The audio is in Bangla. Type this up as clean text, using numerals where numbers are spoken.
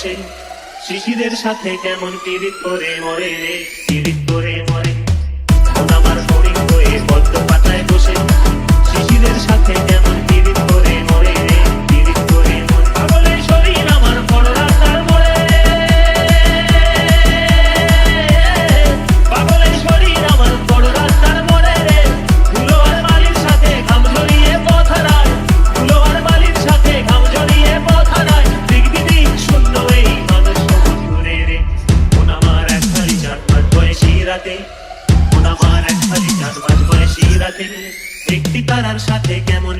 বসে শিশিরের সাথে কেমন পীড়িত করে মরে রে, পীড়িত করে মরে। মন আমার ফড়িং হয়ে পদ্ম পাতায় বসে শিশিরের সাথে কেমন পীড়িত করে মরে রে, পীড়িত করে মরে। পাগলের শরীর আমার বড় রাস্তার মোড়ে, পাগলের শরীর আমার বড় রাস্তার মোড়ে রে। ধুলো আর বালির সাথে ঘাম ঝরিয়ে পথ হারায়, ধুলো আর বালির সাথে ঘাম ঝরিয়ে পথ হারায়। দিক বিদিক শূন্য এই মানুষ সবুজ ঘুরে রে। মন আমার এক খালি 4-5 বয়সী রাতে, মন আমার এক খালি 4-5 বয়সী রাতে একটি তারার সাথে কেমন